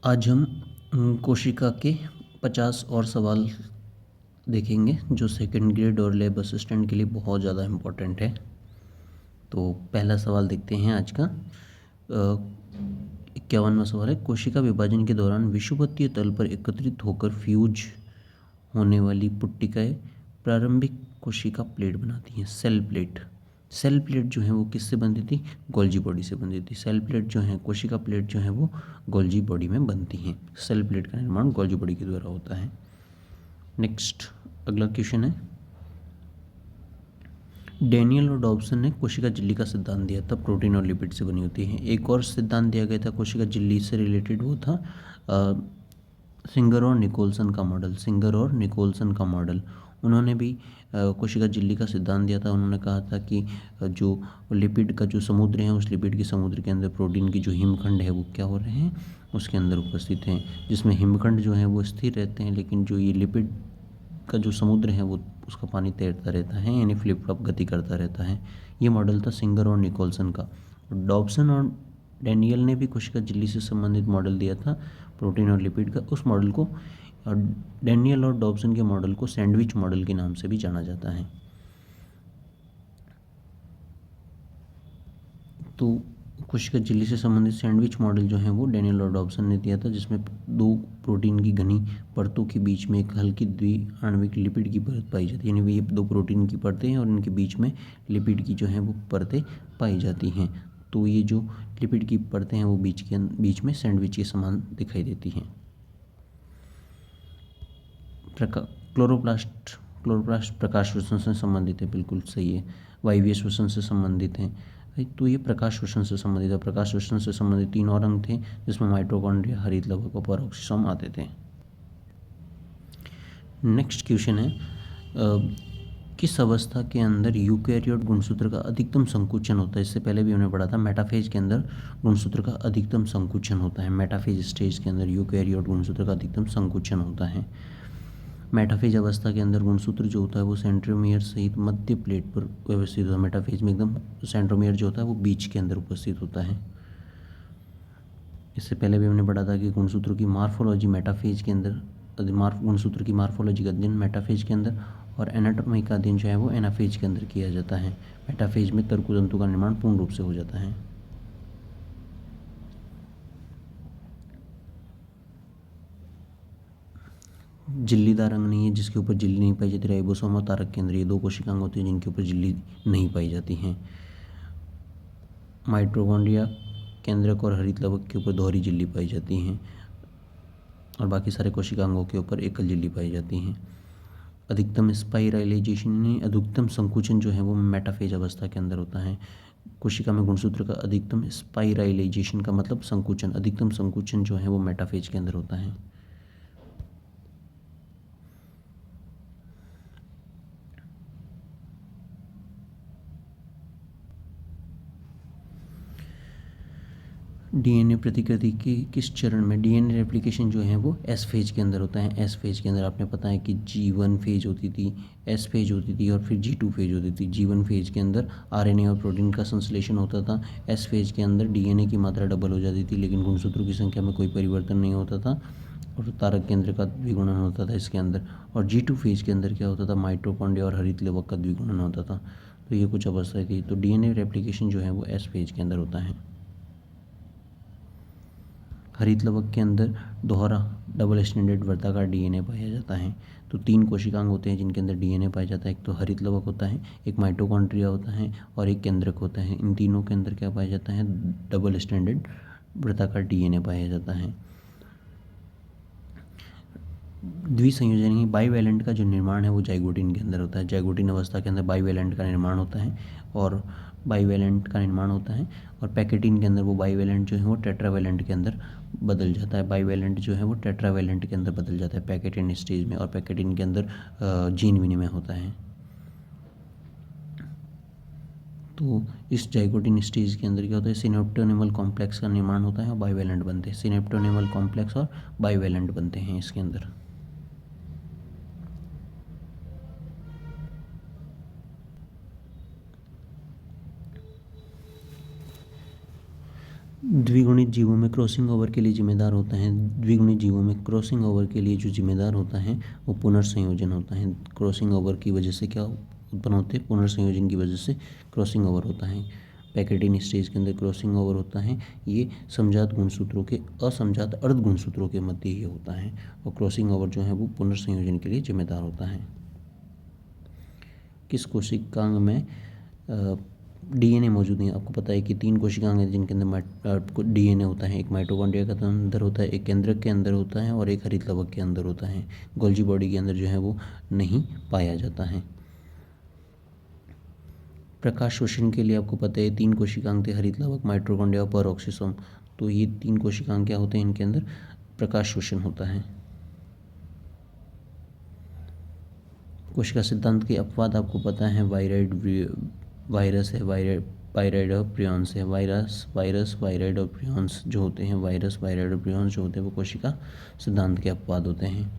आज हम कोशिका के 50 और सवाल देखेंगे जो सेकंड ग्रेड और लैब असिस्टेंट के लिए बहुत ज़्यादा इम्पोर्टेंट है। तो पहला सवाल देखते हैं आज का। 51वां सवाल है, कोशिका विभाजन के दौरान विषुवतीय तल पर एकत्रित होकर फ्यूज होने वाली पुट्टिकाएं प्रारंभिक कोशिका प्लेट बनाती हैं। सेल प्लेट जो है वो किससे बनती थी? गोल्जी बॉडी से बनती थी। सेल प्लेट जो है, कोशिका प्लेट जो है वो गोल्जी बॉडी में बनती हैं। सेल प्लेट का निर्माण गोल्जी बॉडी के द्वारा होता है। नेक्स्ट अगला क्वेश्चन है, डेनियल और डॉब्सन ने कोशिका झिल्ली का सिद्धांत दिया था, प्रोटीन और लिपिड से बनी होती है। एक और सिद्धांत दिया गया था कोशिका झिल्ली से रिलेटेड, वो था सिंगर और निकोलसन का मॉडल। उन्होंने भी कोशिका झिल्ली का सिद्धांत दिया था। उन्होंने कहा था कि जो लिपिड का जो समुद्र है, उस लिपिड के समुद्र के अंदर प्रोटीन की जो हिमखंड है वो क्या हो रहे हैं, उसके अंदर उपस्थित हैं, जिसमें हिमखंड जो है वो स्थिर रहते हैं, लेकिन जो ये लिपिड का जो समुद्र है वो उसका पानी तैरता रहता है, यानी फ्लिप फ्लॉप गति करता रहता है। ये मॉडल था सिंगर और निकोलसन का। डॉब्सन और डैनियल ने भी कोशिका झिल्ली से संबंधित मॉडल दिया था, प्रोटीन और लिपिड का। उस मॉडल को, डैनियल और डॉब्सन के मॉडल को सैंडविच मॉडल के नाम से भी जाना जाता है। तो कोशिका झिल्ली से संबंधित सैंडविच मॉडल जो है वो डैनियल और डॉब्सन ने दिया था, जिसमें दो प्रोटीन की घनी परतों के बीच में एक हल्की द्विआण्विक लिपिड की परत पाई जाती है। यानी ये दो प्रोटीन की परतें हैं और इनके बीच में लिपिड की जो है वो परतें पाई जाती हैं। तो ये जो लिपिड की परतें हैं वो बीच में सैंडविच के समान दिखाई देती हैं। क्लोरोप्लास्ट प्रकाश श्वसन से संबंधित है, बिल्कुल सही है। वायवीय श्वसन से संबंधित है। तो ये प्रकाश श्वसन से संबंधित है। प्रकाश श्वसन से संबंधित 3 और अंग थे, जिसमें माइटोकॉन्ड्रिया, हरित लवक और पेरोक्सिसोम आते थे। नेक्स्ट क्वेश्चन है, किस अवस्था के अंदर यूकैरियोट गुणसूत्र का अधिकतम संकुचन होता है? इससे पहले भी हमने पढ़ा था, मेटाफेज के अंदर गुणसूत्र का अधिकतम संकुचन होता है। मेटाफेज स्टेज के अंदर यूकैरियोट गुणसूत्र का अधिकतम संकुचन होता है। मेटाफेज अवस्था के अंदर गुणसूत्र जो होता है वो सेंट्रोमियर सहित मध्य प्लेट पर व्यवस्थित होता है। मेटाफेज में एकदम सेंट्रोमियर जो होता है वो बीच के अंदर उपस्थित होता है। इससे पहले भी हमने पढ़ा था कि गुणसूत्रों की मार्फोलॉजी मेटाफेज के अंदर, गुणसूत्र की मार्फोलॉजी का अध्ययन मेटाफेज के अंदर और एनाटॉमी का अध्ययन जो है वो एनाफेज के अंदर किया जाता है। मेटाफेज में तर्कतंतु का निर्माण पूर्ण रूप से हो जाता है। झिल्लीदार अंग नहीं है जिसके ऊपर झिल्ली नहीं पाई जाती। राइबोसोम और तारक केंद्र, ये 2 कोशिकांग होते हैं जिनके ऊपर झिल्ली नहीं पाई जाती हैं। माइटोकॉन्ड्रिया, केंद्रक और हरित लवक के ऊपर दोहरी झिल्ली पाई जाती हैं और बाकी सारे कोशिकांगों के ऊपर एकल झिल्ली पाई जाती हैं। अधिकतम स्पाइरालाइजेशन, अधिकतम संकुचन जो है वो मेटाफेज अवस्था के अंदर होता है। कोशिका में गुणसूत्र का अधिकतम स्पाइरालाइजेशन का मतलब संकुचन, अधिकतम संकुचन जो है वो मेटाफेज के अंदर होता है। डीएनए प्रतिकृति के किस चरण में? डीएनए रेप्लिकेशन जो है वो एस फेज के अंदर होता है। एस फेज के अंदर आपने पता है कि G1 फेज होती थी, एस फेज होती थी और फिर G2 फेज होती थी। G1 फेज के अंदर आरएनए और प्रोटीन का संश्लेषण होता था। एस फेज के अंदर डीएनए की मात्रा डबल हो जाती थी, लेकिन गुणसूत्रों की संख्या में कोई परिवर्तन नहीं होता था और तारक केंद्र का द्विगुणन होता था इसके अंदर। और G2 फेज के अंदर क्या होता था? माइटोकॉन्ड्रिया और हरित लवक का द्विगुणन होता था। तो ये कुछ अवस्थाएं थी। तो डीएनए रेप्लिकेशन जो है वो एस फेज के अंदर होता है। हरित लवक के अंदर दोहरा डबल स्टैंडर्ड वर्ताकार डीएनए पाया जाता है। तो 3 कोशिकांग होते हैं जिनके अंदर डीएनए पाया जाता है। एक तो हरित लवक होता है, एक माइटोकॉन्ड्रिया होता है और एक केंद्रक होता है। इन तीनों के अंदर क्या पाया जाता है? डबल स्टैंडर्ड वृत्ताकार डीएनए पाया जाता है। द्विसंयोजनी बाईवैलेंट का जो निर्माण है वो जाइगोटिन के अंदर होता है। जाइगोटिन अवस्था के अंदर बाईवैलेंट का निर्माण होता है और बाईवैलेंट का निर्माण होता है और पैकेटिन के अंदर वो बाईवैलेंट जो है वो टेट्रावैलेंट के अंदर बदल जाता है। बाईवैलेंट जो है वो टेट्रावैलेंट के अंदर बदल जाता है पैकेटिन स्टेज में, और पैकेटिन के अंदर जीन विनिमय होता है। तो इस जाइगोटिन स्टेज के अंदर क्या होता है? सिनेप्टोनिमल कॉम्प्लेक्स का निर्माण होता है और बाईवैलेंट बनते हैं। सिनेप्टोनिमल कॉम्प्लेक्स और बाईवैलेंट बनते हैं इसके अंदर। द्विगुणित जीवों में क्रॉसिंग ओवर के लिए जिम्मेदार होता है। द्विगुणित जीवों में क्रॉसिंग ओवर के लिए जो जिम्मेदार होता है वो पुनर्संयोजन होता है। क्रॉसिंग ओवर की वजह से क्या उत्पन्न होते हैं? पुनर्संयोजन की वजह से क्रॉसिंग ओवर होता है। पैकेटिन स्टेज के अंदर क्रॉसिंग ओवर होता है। ये समजात गुणसूत्रों के असमजात अर्ध गुणसूत्रों के मध्य ही होता है और क्रॉसिंग ओवर जो है वो पुनर्संयोजन के लिए जिम्मेदार होता है। किस कोशिकांग में डीएनए मौजूद नहीं है? आपको पता है कि 3 कोशिकांग हैं जिनके अंदर डीएनए होता है। एक माइटोकॉन्ड्रिया के अंदर होता है, एक केंद्रक के अंदर होता है और एक हरित लवक के अंदर होता है। गोल्जी बॉडी के अंदर जो है वो नहीं पाया जाता है। प्रकाश शोषण के लिए आपको पता है 3 कोशिकांग थे, हरित लवक, माइटोकॉन्ड्रिया और पेरोक्सिसोम। तो ये 3 कोशिकांग क्या होते हैं? इनके अंदर प्रकाश शोषण होता है। कोशिका सिद्धांत के अपवाद आपको पता है वायरस है, वायराइड और प्रियॉन्स है। वायराइड और प्रियॉन्स जो होते हैं, वायराइड और प्रियॉन्स जो होते हैं वो कोशिका सिद्धांत के अपवाद होते हैं।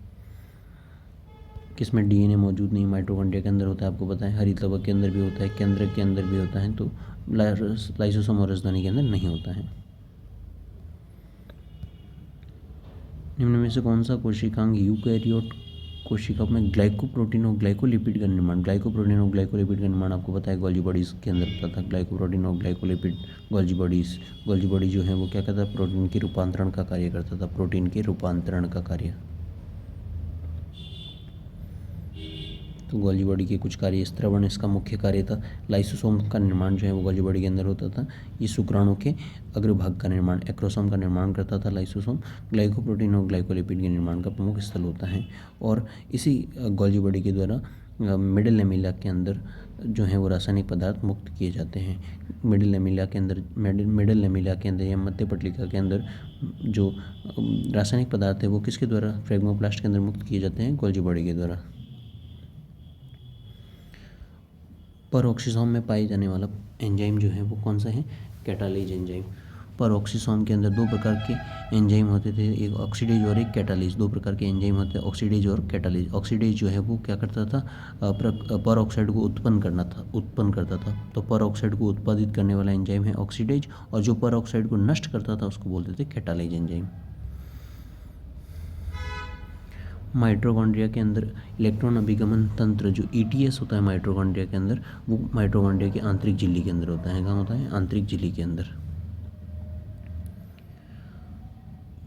किसमें डीएनए मौजूद नहीं? माइटोकॉन्ड्रिया के अंदर होता है, आपको पता है। हरित लवक के अंदर भी होता है, केंद्रक के अंदर भी होता है। तो लाइसोसोम और राजधानी के अंदर नहीं होता है। निम्न में से कौन सा कोशिकांग यूकैरियोट कोशिका में ग्लाइकोप्रोटीन और ग्लाइकोलिपिड का निर्माण आपको पता है गोल्जी बॉडीज के अंदर होता था। ग्लाइकोप्रोटीन और ग्लाइकोलिपिड गोल्जी बॉडी जो है वो क्या करता है? प्रोटीन के रूपांतरण का कार्य करता था। प्रोटीन के रूपांतरण का कार्य। तो गोल्जी बॉडी के कुछ कार्य इस तरह बने। इसका मुख्य कार्य था लाइसोसोम का निर्माण जो है वो गोल्जी बॉडी के अंदर होता था। ये शुक्राणु के अग्रभाग का निर्माण, एक्रोसोम का निर्माण करता था लाइसोसोम। ग्लाइकोप्रोटीन और ग्लाइकोलिपिड के निर्माण का प्रमुख स्थल होता है और इसी गोल्जी बॉडी के द्वारा मिडिल लेमिला के अंदर जो है वो रासायनिक पदार्थ मुक्त किए जाते हैं। मिडिल लेमिला के अंदर या मध्य पटलिका के अंदर जो रासायनिक पदार्थ है वो किसके द्वारा? फ्रेगमोप्लास्ट के अंदर मुक्त किए जाते हैं, गोल्जी बॉडी के द्वारा। परऑक्सीसोम में पाए जाने वाला एंजाइम जो है वो कौन सा है? Catalase enzyme. परऑक्सीसोम के अंदर 2 प्रकार के एंजाइम होते थे, एक ऑक्सीडेज और एक कैटालेज। 2 प्रकार के एंजाइम होते हैं, ऑक्सीडेज और कैटालेज। ऑक्सीडेज जो है वो क्या करता था? परऑक्साइड को उत्पन्न करता था। तो परऑक्साइड को उत्पादित करने वाला एंजाइम है ऑक्सीडेज और जो परऑक्साइड को नष्ट करता था उसको बोलते थे कैटालेज एंजाइम। माइटोकॉन्ड्रिया के अंदर इलेक्ट्रॉन अभिगमन तंत्र जो ईटीएस होता है माइटोकॉन्ड्रिया के अंदर, वो माइटोकॉन्ड्रिया की आंतरिक झिल्ली के अंदर होता है। कहाँ होता है? आंतरिक झिल्ली के अंदर।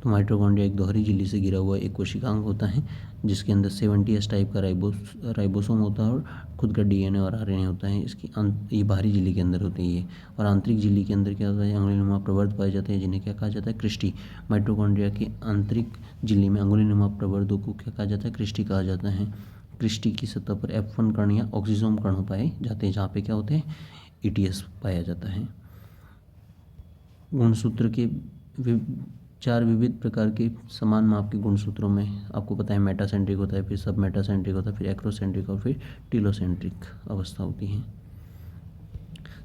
तो माइटोकॉन्ड्रिया एक दोहरी झिल्ली से घिरा हुआ एक कोशिकांग होता है जिसके अंदर 70S टाइप का राइबोसोम होता है और खुद का डीएनए और आरएनए होता है। ये बाहरी झिल्ली के अंदर होती है। और आंतरिक झिल्ली के अंदर क्या होता है? अंगुलीनुमा प्रवर्ध पाए जाते हैं जिन्हें क्या कहा जाता है? क्रिस्टी। माइटोकॉन्ड्रिया की आंतरिक झिल्ली में अंगुलीनुमा प्रवर्धों को क्या कहा जाता है? क्रिस्टी कहा जाता है। क्रिस्टी की सतह पर F1 कण या ऑक्सीसोम कण पाए जाते हैं जहाँ पे क्या होते हैं? ईटीएस पाया जाता है। गुणसूत्र के 4 विविध प्रकार के समान माप के गुणसूत्रों में आपको पता है मेटासेंट्रिक होता है, फिर सब मेटासेंट्रिक होता है, फिर एक्रोसेंट्रिक और फिर टीलोसेंट्रिक अवस्था होती है।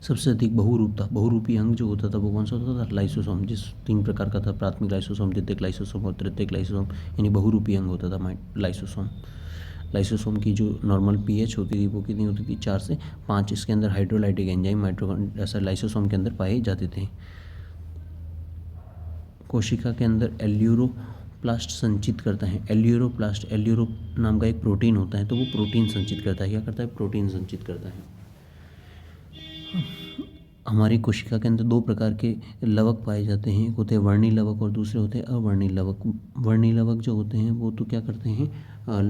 सबसे अधिक बहुरूपी अंग जो होता था वो कौन सा होता था? लाइसोसोम। जिस 3 प्रकार का था, प्राथमिक लाइसोसोम, द्वितीयक लाइसोसोम और तृतीयक लाइसोसोम, यानी बहुरूपी अंग होता था लाइसोसोम। लाइसोसोम की जो नॉर्मल पीएच होती थी वो कितनी होती थी? 4 से 5। इसके अंदर हाइड्रोलाइटिक एंजाइम लाइसोसोम के अंदर पाए जाते थे। कोशिका के अंदर एल्यूरोप्लास्ट संचित करता है। एल्यूरो नाम का एक प्रोटीन होता है, तो वो प्रोटीन संचित करता है। क्या करता है? प्रोटीन संचित करता है। हमारी कोशिका के अंदर 2 प्रकार के लवक पाए जाते हैं, एक होते हैं वर्णी लवक और दूसरे होते हैं अवर्णी लवक। वर्णी लवक जो होते हैं वो तो क्या करते हैं?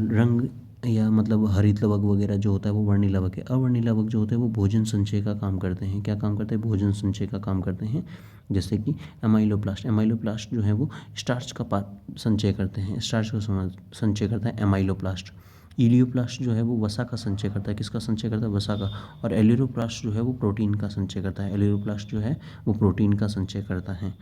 रंग या मतलब हरित लवक वगैरह जो होता है वो वर्णी लवक है। अवर्णी लवक जो होते हैं वो भोजन संचय का काम करते हैं। क्या काम करते हैं? भोजन संचय का काम करते हैं। जैसे कि एमाइलोप्लास्ट जो है वो स्टार्च का संचय करते हैं। स्टार्च का संचय करता है एमाइलोप्लास्ट। इलियोप्लास्ट जो है वो वसा का संचय करता है। किसका संचय करता है? वसा का। और एल्यूरोप्लास्ट जो है वो प्रोटीन का संचय करता है। एल्यूरोप्लास्ट जो है वो प्रोटीन का संचय करता है।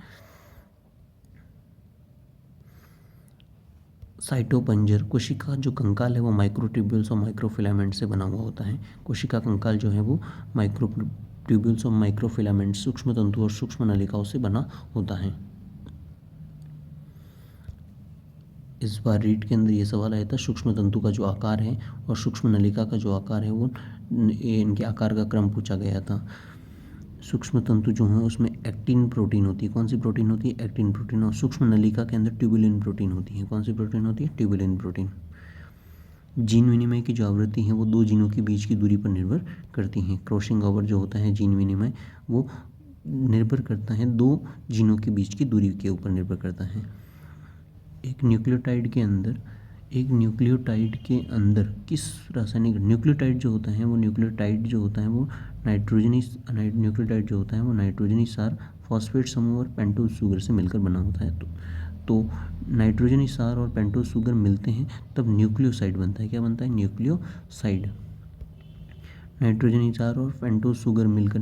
साइटोपंजर। कोशिका जो कंकाल है वो माइक्रोट्यूब्यूल्स और माइक्रोफिलामेंट से बना हुआ होता है। कोशिका कंकाल जो है वो माइक्रोट्यूब्यूल्स और माइक्रोफिलामेंट, सूक्ष्म तंतु और सूक्ष्म नलिकाओं से बना होता है। इस बार रीट के अंदर ये सवाल आया था, सूक्ष्म तंतु का जो आकार है और सूक्ष्म नलिका का जो आकार है वो इनके आकार का क्रम पूछा गया था। सूक्ष्म तंतु जो है उसमें एक्टिन प्रोटीन होती है। कौन सी प्रोटीन होती है? Actin protein. और सूक्ष्म नलिका के अंदर ट्यूबुलिन प्रोटीन होती है। कौन सी प्रोटीन होती है? Tubulin protein. जीन विनिमय की जो आवृत्ति है वो दो जीनों के बीच की दूरी पर निर्भर करती हैं। क्रॉसिंग ओवर जो होता है जीन विनिमय, वो निर्भर करता है दो जीनों के बीच की दूरी के ऊपर निर्भर करता है। एक न्यूक्लियोटाइड के अंदर किस रासायनिक न्यूक्लियोटाइड जो होता है वो नाइट्रोजनी सार फॉस्फेट समूह और पेंटोज शुगर से मिलकर बना होता है। तो नाइट्रोजनी सार और पेंटोज शुगर मिलते हैं तब न्यूक्लियोसाइड बनता है। क्या बनता है? न्यूक्लियोसाइड। नाइट्रोजनी सार और पेंटोज शुगर मिलकर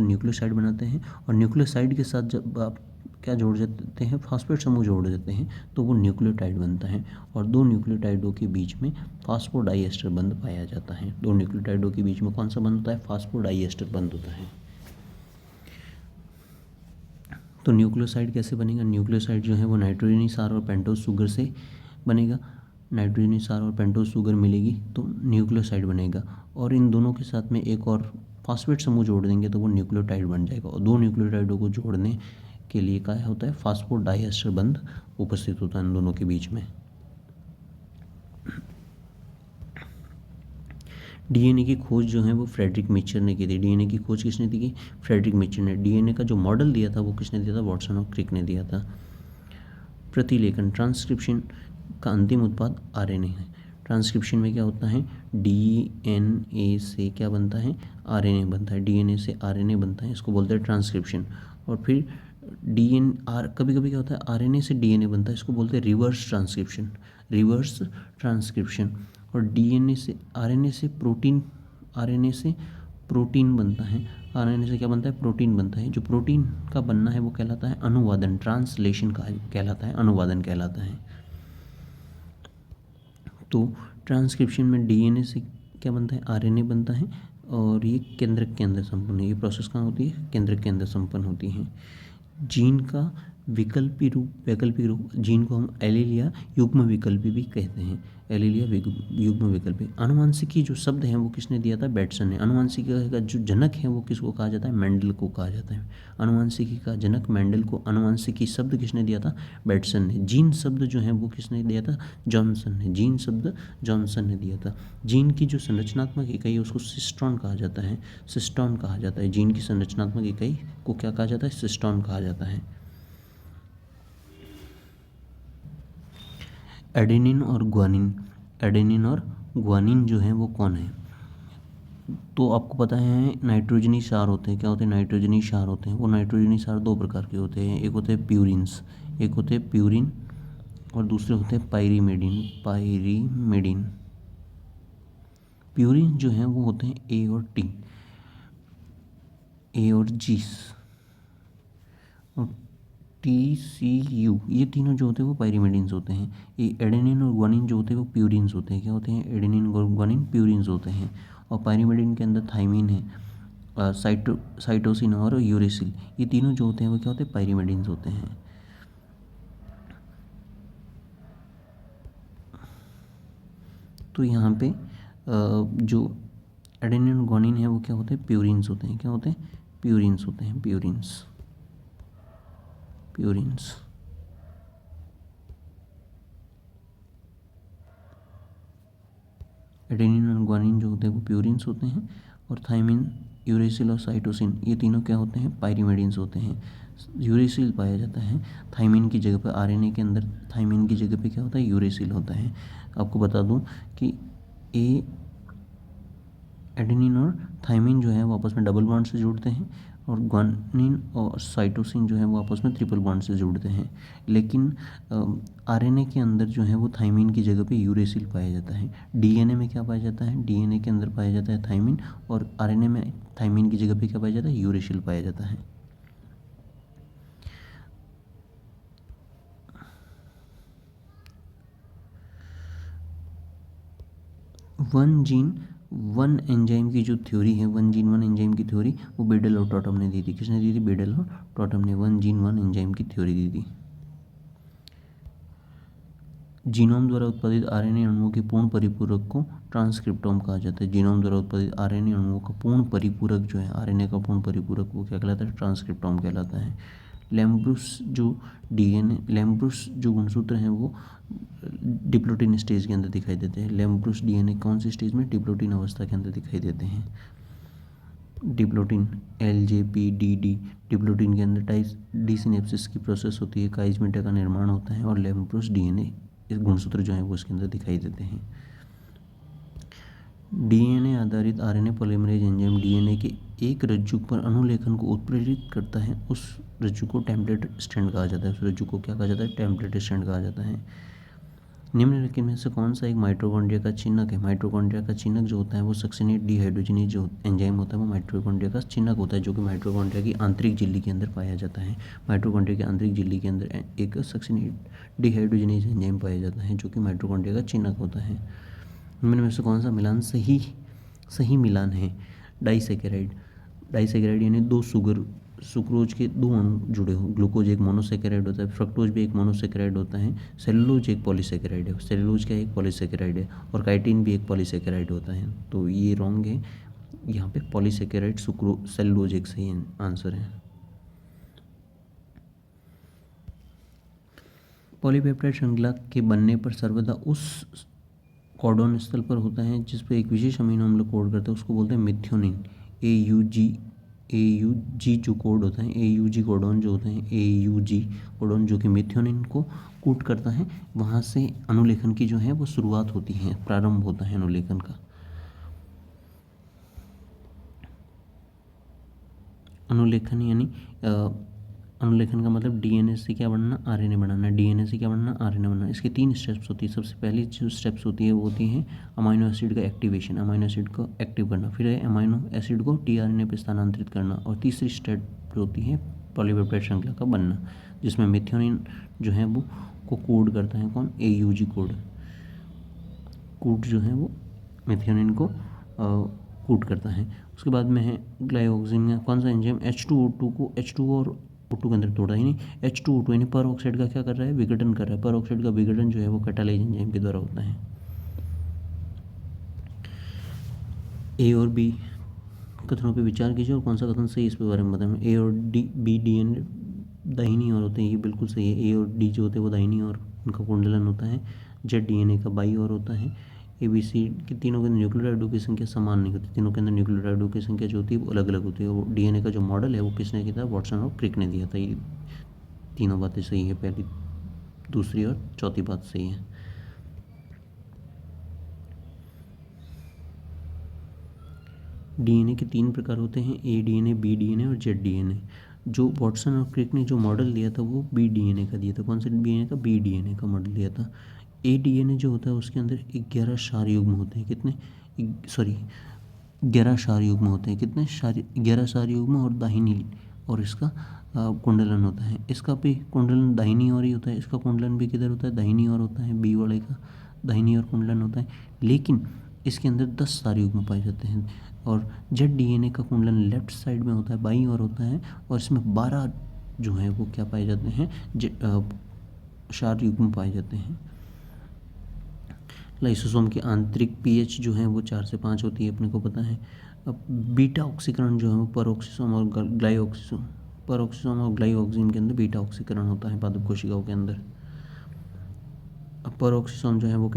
न्यूक्लियोसाइड बनाते हैं। और न्यूक्लियोसाइड के साथ जब आप क्या जोड़ देते हैं? फॉस्फेट समूह जोड़ देते हैं तो वो न्यूक्लियोटाइड बनता है। और दो न्यूक्लियोटाइडों के बीच में फास्फोडाइएस्टर बंध पाया जाता है। दो न्यूक्लियोटाइडों के बीच में कौन सा बंध होता है? फास्फोडाइएस्टर बंध होता है। तो न्यूक्लियोसाइड कैसे बनेगा? न्यूक्लियोसाइड जो है वो नाइट्रोजनी सार और पेंटोज शुगर से बनेगा। नाइट्रोजनी सार और पेंटोज शुगर मिलेगी तो न्यूक्लियोसाइड बनेगा। और इन दोनों के साथ में एक और फॉस्फेट समूह जोड़ देंगे तो वो न्यूक्लियोटाइड बन जाएगा। और दो न्यूक्लियोटाइडों को जोड़ने के लिए क्या होता है? फास्फोडाइएस्टर बंध उपस्थित होता है इन दोनों के बीच में। डीएनए की खोज जो है वो फ्रेडरिक मिचर ने की थी। डीएनए की खोज किसने की? फ्रेडरिक मिचर ने। डीएनए का जो मॉडल दिया था वो किसने दिया था? वाटसन और क्रिक ने दिया था। प्रतिलेखन ट्रांसक्रिप्शन का अंतिम उत्पाद आरएनए है। ट्रांसक्रिप्शन में क्या होता है? डीएनए से क्या बनता है? आरएनए बनता है। डीएनए से आरएनए बनता है, इसको बोलते हैं ट्रांसक्रिप्शन। और फिर कभी कभी क्या होता है? आरएनए से डीएनए बनता है, इसको बोलते हैं रिवर्स ट्रांसक्रिप्शन। और डीएनए से आरएनए से प्रोटीन बनता है। आरएनए से क्या बनता है? प्रोटीन बनता है। जो प्रोटीन का बनना है वो कहलाता है अनुवादन। ट्रांसलेशन का कहलाता है, अनुवादन कहलाता है। तो ट्रांसक्रिप्शन में डीएनए से क्या बनता है? आरएनए बनता है। और ये केंद्रक के अंदर संपन्न है। ये प्रोसेस कहाँ होती है? केंद्रक के अंदर संपन्न होती है। जीन का वैकल्पिक रूप जीन को हम एलील या युग्म विकल्पी भी कहते हैं। एलील या युग्म विकल्पी। अनुवांशिकी जो शब्द है वो किसने दिया था? बेटसन ने। अनुवांशिकी का जो जनक है वो किसको कहा जाता है? मेंडल को कहा जाता है। अनुवांशिकी का जनक मेंडल को अनुवांशिकी शब्द किसने दिया था? बेटसन ने। जीन शब्द जो है वो किसने दिया था? जॉनसन ने। जीन शब्द जॉनसन ने दिया था। जीन की जो संरचनात्मक इकाई है उसको सिस्टॉन कहा जाता है। जीन की संरचनात्मक इकाई को क्या कहा जाता है? सिस्टॉन कहा जाता है। एडेनिन और ग्वानिन जो है वो कौन है? तो आपको पता है नाइट्रोजनी क्षार होते हैं। क्या होते हैं? नाइट्रोजनी क्षार होते हैं। वो नाइट्रोजनी क्षार दो प्रकार के होते हैं। एक होते हैं प्यूरिन और दूसरे होते हैं पायरीमेडिन। प्यूरिन जो है वो होते हैं ए और जी और TCU, ये तीनों जो होते हैं वो पायरीमेडिन्स होते हैं। ये एडेनिन और ग्वानिन जो होते हैं वो प्यूरिन्स होते हैं। क्या होते हैं? एडेनिन और ग्वानिन प्यूरिन्स होते हैं। और पायरीमेडिन के अंदर थाइमिन है, साइटोसिन और यूरेसिल, ये तीनों जो होते हैं वो क्या होते हैं? पायरीमेडिन्स होते हैं। तो यहाँ पे जो एडेनिन और ग्वानिन है वो क्या होते हैं? प्यूरिन्स होते हैं। क्या होते हैं? प्यूरिन्स होते हैं। प्यूरिन्स। एडेनिन और ग्वानिन जो होते हैं वो प्यूरिन्स होते हैं। और थाइमिन, यूरेसिल और साइटोसिन ये तीनों क्या होते हैं? पायरीमेडिन्स होते हैं। यूरेसिल पाया जाता है थाइमिन की जगह पर। आरएनए के अंदर थाइमिन की जगह पे क्या होता है? यूरेसिल होता है। आपको बता दूं कि एडेनिन और थाइमिन जो है वो आपस में डबल बॉन्ड से जुड़ते हैं। और ग्वानिन और साइटोसिन जो है वो आपस में ट्रिपल बॉन्ड से जुड़ते हैं। लेकिन आरएनए के अंदर जो है वो थाइमिन की जगह पे यूरेसिल पाया जाता है। डीएनए में क्या पाया जाता है? डीएनए के अंदर पाया जाता है थाइमिन। और आरएनए में थाइमिन की जगह पे क्या पाया जाता है? यूरेसिल पाया जाता है। वन एंजाइम की जो थ्योरी है, वन एंजाइम की थ्योरी वो बेडल और टॉटम ने दी थी। किसने दी थी? बेडल और टॉटम ने वन एंजाइम की थ्योरी दी थी। जीनोम द्वारा उत्पादित आरएनए अणुओं के पूर्ण परिपूरक को ट्रांसक्रिप्टोम कहा जाता है। जीनोम द्वारा उत्पादित आरएनए अणुओं का पूर्ण परिपूरक जो है, आरएनए का पूर्ण परिपूरक, वो क्या कहलाता है? ट्रांसक्रिप्टोम कहलाता है। लैम्ब्रुस जो डीएनए, लैम्ब्रुस जो गुणसूत्र हैं वो डिप्लोटिन स्टेज के अंदर दिखाई देते हैं। लैम्ब्रुस डीएनए कौन सी स्टेज में? डिप्लोटिन अवस्था के अंदर दिखाई देते हैं। डिप्लोटिन LJPDD, डिप्लोटिन के अंदर डीसिनेप्सिस की प्रोसेस होती है, काइज़मेटा का निर्माण होता है और लैम्ब्रुस डीएनए इस गुणसूत्र जो है वो इसके अंदर दिखाई देते हैं। डीएनए आधारित आरएनए पॉलीमरेज एंजाइम डीएनए के एक रज्जु पर अनुलेखन को उत्प्रेरित करता है। उस रज्जु को टेम्पलेट स्ट्रैंड कहा जाता है। उस रज्जु को क्या कहा जाता है? टेम्पलेट स्ट्रैंड कहा जाता है। निम्नलिखित में से कौन सा एक माइटोकॉन्ड्रिया का चिह्नक है? माइटोकॉन्ड्रिया का चिह्नक जो होता है वो सक्सिनेट डिहाइड्रोजिनेज जो एंजाइम होता है वो माइटोकॉन्ड्रिया का चिह्नक होता है, जो कि माइटोकॉन्ड्रिया की आंतरिक झिल्ली के अंदर पाया जाता है। माइटोकॉन्ड्रिया की आंतरिक झिल्ली के अंदर एक सक्सिनेट डिहाइड्रोजिनेज एंजाइम पाया जाता है, जो कि माइटोकॉन्ड्रिया का चिह्नक होता है। इनमें से कौन सा मिलान सही मिलान है? डाइसैकेराइड। डाइसैकेराइड यानी दो सुक्रोज के दो अणु जुड़े हो। ग्लूकोज एक मोनोसैकेराइड होता है, फ्रक्टोज भी एक मोनोसैकेराइड होता है, सेलुलोज एक पॉलीसैकेराइड है। सेलुलोज क्या एक पॉलीसैकेराइड है, और काइटिन भी एक पॉलीसैकेराइड होता है। तो ये रॉन्ग है, यहाँ पे पॉलीसैकेराइड सेलुलोज एक सही आंसर है। पॉलीपेप्टाइड श्रृंखला के बनने पर सर्वदा उस कोडॉन स्थल पर होता है जिस पर एक विशेष अमीनो अम्ल कोड करता है, उसको बोलते हैं मिथ्योनिन। AUG जो कोड होता है, AUG कोडॉन जो होता है, AUG कोडॉन जो कि मिथ्योनिन को कोड करता है, वहाँ से अनुलेखन की जो है वो शुरुआत होती है, प्रारंभ होता है अनुलेखन का। अनुलेखन यानी अनुलेखन का मतलब डीएनए से क्या बनना? आरएनए बनाना। डीएनए से क्या बनना? आरएनए बनना। इसके 3 स्टेप्स होती है। सबसे पहली जो स्टेप्स होती है वो होती है अमाइनो एसिड का एक्टिवेशन, अमाइनो एसिड को एक्टिव करना, फिर है अमाइनो एसिड को टीआरएनए पे स्थानांतरित करना, और तीसरी स्टेप जो होती है पॉलीपेप्टाइड श्रृंखला का बनना, जिसमें मिथ्योनिन जो है वो को कोड करता है कौन? AUG कोड जो है वो मिथ्योनिन को कोड करता है। उसके बाद में है ग्लाइकोजेन का कौन सा एंजाइम? H2O2 को H2O और O2 के अंदर तोड़ा ही नहीं, H2O2 यानी पर ऑक्साइड का क्या कर रहा है? विघटन कर रहा है। पर ऑक्साइड का विघटन जो है वो कैटालेज एंजाइम के द्वारा होता है। A और B कथनों पे विचार कीजिए और कौन सा कथन सही, इस पे बारे में बताएं। A और B डीएनए दाहिनी ओर होते हैं, ये बिल्कुल सही है। A और D जो होते हैं वो दाहिनी ओर उनका कुंडलन होता है। Z डीएनए का बाई ओर होता है। ABC के तीनों के अंदर न्यूक्लियोटाइडों की संख्या समान नहीं होती, तीनों के अंदर न्यूक्लियोटाइडों की संख्या जो होती है वो अलग अलग होती है। वो डीएनए का जो मॉडल है वो किसने किया था? वाटसन और क्रिक ने दिया था। ये तीनों बातें सही है, पहली, दूसरी और चौथी बात सही है। डीएनए के 3 प्रकार होते हैं, A डीएनए, B डीएनए और Z डीएनए। जो वाटसन और क्रिक ने जो मॉडल दिया था वो B डीएनए का दिया था। कौन सा डीएनए का? B डीएनए का मॉडल दिया था। A डीएनए जो होता है उसके अंदर 11 क्षार युग्म होते हैं। कितने? 11 क्षार युग्म होते हैं। कितने? 11 क्षार युग्म, और दाहिनी और इसका कुंडलन होता है। इसका भी कुंडलन दाहिनी ओर ही होता है। इसका कुंडलन भी किधर होता है? दाहिनी ओर होता है। B वाले का दाहिनी ओर कुंडलन होता है, लेकिन इसके अंदर 10 क्षार युग्म पाए जाते हैं। और Z डीएनए का कुंडलन लेफ्ट साइड में होता है, बाईं ओर होता है, और इसमें 12 जो है वो क्या पाए जाते हैं? क्षार युग्म पाए जाते हैं। लाइसोसोम की आंतरिक pH जो है वो 4 से 5 होती है, अपने को पता है। अब बीटा ऑक्सीकरण जो है वो पेरोक्सिसोम और ग्लाइऑक्सिन के अंदर बीटा ऑक्सीकरण होता है पादप कोशिकाओं के अंदर। अब पेरोक्सिसोम जो है वो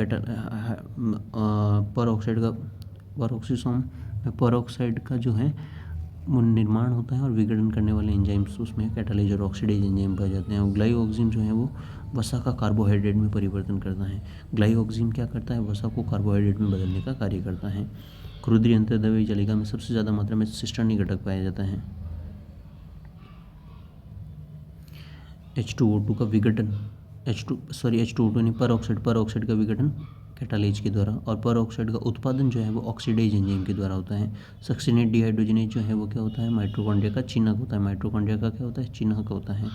पेरोक्सिसोम में पेरोक्साइड का जो है वो निर्माण होता है, और विघटन करने वाले एंजाइम्स उसमें कैटालेज और ऑक्सीडेज एंजाइम पाए जाते हैं। और ग्लाइऑक्सिन जो है वो वसा का कार्बोहाइड्रेट में परिवर्तन करता है। ग्लाइऑक्सिन क्या करता है? वसा को कार्बोहाइड्रेट में बदलने का कार्य करता है। क्रुद्री अंतर्द्रव्यी जालिका में सबसे ज़्यादा मात्रा में सिस्टर्नी घटक पाया जाता है। H2O2 का विघटन H2O2 नहीं, पर ऑक्साइड का विघटन कैटालेज के द्वारा, और पर ऑक्साइड का उत्पादन जो है वो ऑक्सीडेज एंजाइम के द्वारा होता है। सक्सिनेट डिहाइड्रोजनेज जो है वो क्या होता है? माइटोकॉन्ड्रिया का चिह्नक होता है। माइटोकॉन्ड्रिया का क्या होता है? चिह्नक होता है।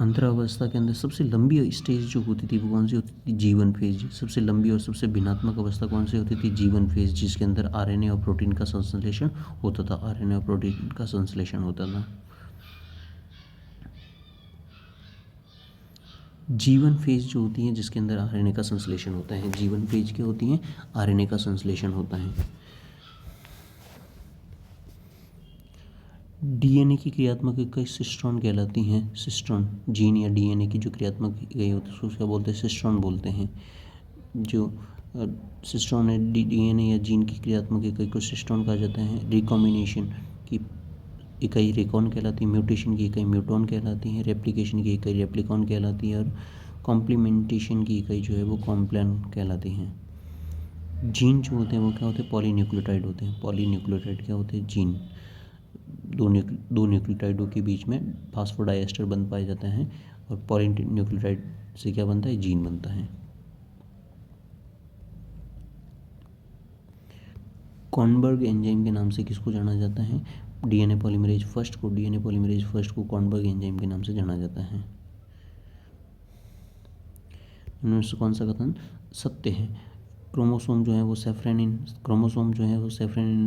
अंतरावस्था के अंदर सबसे लंबी स्टेज जो होती थी वो कौन सी होती थी? जीवन फेज। सबसे लंबी और सबसे भिन्नात्मक अवस्था कौन सी होती थी? जीवन फेज, जिसके अंदर आरएनए और प्रोटीन का संश्लेषण होता था। आरएनए और प्रोटीन का संश्लेषण होता था। जीवन फेज जो होती है जिसके अंदर आरएनए का संश्लेषण होता है, जीवन फेज क्या होती है, आरएनए का संश्लेषण होता है। डीएनए की क्रियात्मक इकाई सिस्ट्रॉन कहलाती हैं। सिस्ट्रॉन जीन या डीएनए की जो क्रियात्मक इकाई होती है उसको क्या बोलते हैं, सिस्ट्रॉन बोलते हैं। जो सिस्ट्रॉन है, डीएनए या जीन की क्रियात्मक इकाई को सिस्ट्रॉन कहा जाता है। रिकॉम्बिनेशन की इकाई रेकॉन कहलाती है, म्यूटेशन की इकाई म्यूटॉन कहलाती है, रेप्लिकेशन की इकाई रेप्लिकॉन कहलाती है और कॉम्प्लीमेंटेशन की इकाई जो है वो कॉम्प्लान कहलाती है। जीन जो होते हैं वो क्या होते हैं, पॉलीन्यूक्लियोटाइड होते हैं। पॉलीन्यूक्लियोटाइड क्या होते हैं, जीन। दो न्यूक्लियोटाइडों के बीच में फास्फोडाइएस्टर बन पाया जाता है और पॉलीन्यूक्लियोटाइड से क्या बनता है, जीन बनता है। कॉर्नबर्ग एंजाइम के नाम से किसको जाना जाता है, डीएनए पॉलीमरेज फर्स्ट को कॉर्नबर्ग एंजाइम के नाम से जाना जाता है। इनमें से कौन सा कथन सत्य है। क्रोमोसोम जो है वो सेफ्रेनिन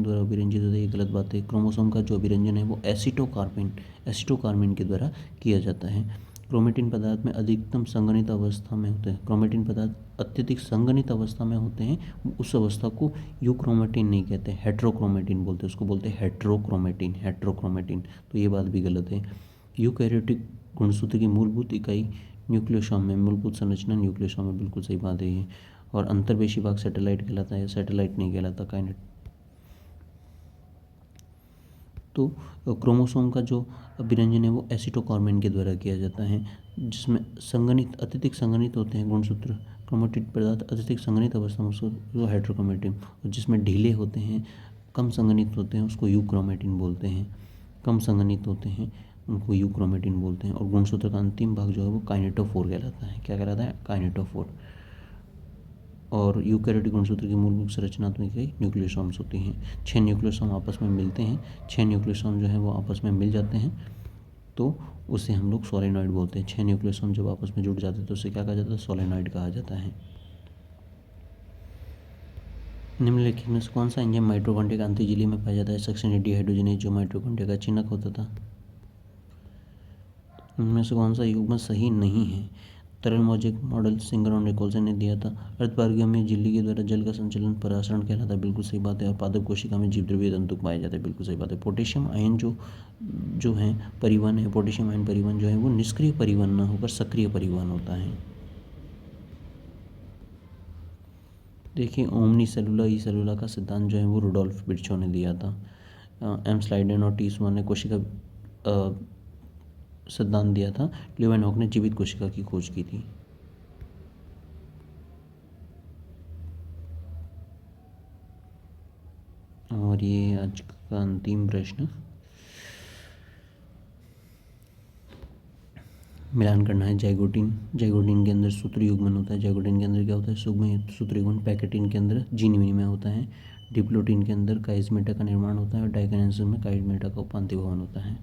द्वारा अभिरंजित होता है, ये गलत बात है। क्रोमोसोम का जो अभिरंजन है वो एसिटोकार्मिन के द्वारा किया जाता है। क्रोमेटिन पदार्थ में अधिकतम संघनित अवस्था में होते हैं। क्रोमेटिन पदार्थ अत्यधिक संघनित अवस्था में होते हैं, उस अवस्था को यूक्रोमेटिन नहीं कहते, हेट्रोक्रोमेटिन बोलते हैं, उसको बोलते हैं हेट्रोक्रोमेटिन। तो ये बात भी गलत है। यूकैरियोटिक गुणसूत्र की मूलभूत इकाई न्यूक्लियोसोम में, मूलभूत संरचना न्यूक्लियोसोम में, बिल्कुल सही बात है ये। और अंतर्वेशी भाग सैटेलाइट कहलाता है, सैटेलाइट नहीं कहलाता, काइनेट। तो क्रोमोसोम का जो अभिरंजन है वो एसिटोकार्मिन के द्वारा किया जाता है, जिसमें अत्यधिक संघनित होते हैं गुणसूत्र। क्रोमेटिड पदार्थ अत्यधिक संघनित अवस्था में उसको हेट्रोक्रोमेटिन, और जिसमें ढीले होते हैं, कम संघनित होते हैं, उसको यूक्रोमेटिन बोलते हैं। कम संघनित होते हैं उनको यूक्रोमेटिन बोलते हैं। और गुणसूत्र का अंतिम भाग जो है वो काइनेटोफोर कहलाता है। क्या कहलाता है, काइनेटोफोर। और यूकैरियोटिक गुणसूत्र की मूलभूत संरचनात्मक इकाई न्यूक्लियोसोम्स होती हैं। 6 न्यूक्लियोसोम आपस में मिलते हैं, 6 न्यूक्लियोसोम जो है वो आपस में मिल जाते हैं तो उसे हम लोग सोलेनॉइड बोलते हैं। 6 न्यूक्लियोसोम जब आपस में जुड़ जाते हैं तो उसे क्या कहा जाता है, सोलेनॉइड कहा जाता है। निम्नलिखित में से कौन सा एंजाइम माइटोकॉन्ड्रिया का अंतिम झिल्ली में पाया जाता है, सक्सेनिक डिहाइड्रोजनेज जो माइटोकॉन्ड्रिया का चिन्हक होता था। इनमें से कौन सा युग्म सही नहीं है। तरल मौजिक मॉडल सिंगर और निकोलसन ने दिया था। अर्धपारगीय में झिल्ली के द्वारा जल का संचलन परासरण कहलाता है, बिल्कुल सही बात है। और पादप कोशिका में जीवद्रव्य तंतु पाए जाते हैं, बिल्कुल सही बात है। पोटेशियम आयन जो है परिवहन है, पोटेशियम आयन परिवहन जो है वो निष्क्रिय परिवहन न होकर सक्रिय परिवहन होता है। देखिए ओमनी सेलुला ई सेलुला का सिद्धांत जो है वो रुडोल्फ विर्चो ने दिया था। एम स्लाइडेन और टी सुआन ने कोशिका सिद्धांत दिया था। लीवेनहॉक ने जीवित कोशिका की खोज की थी। और ये आज का अंतिम प्रश्न, मिलान करना है जाइगोटिन के अंदर सूत्र युग्मन होता है। जाइगोटिन के अंदर क्या होता है, सुगम सूत्र युग्मन। पैकेटिन के अंदर जीन विनिमय होता है। डिप्लोटिन के अंदर काइस्मेटा का निर्माण होता है और डाइकाइनेसिस में काइस्मेटा का उपांत्य भवन होता है।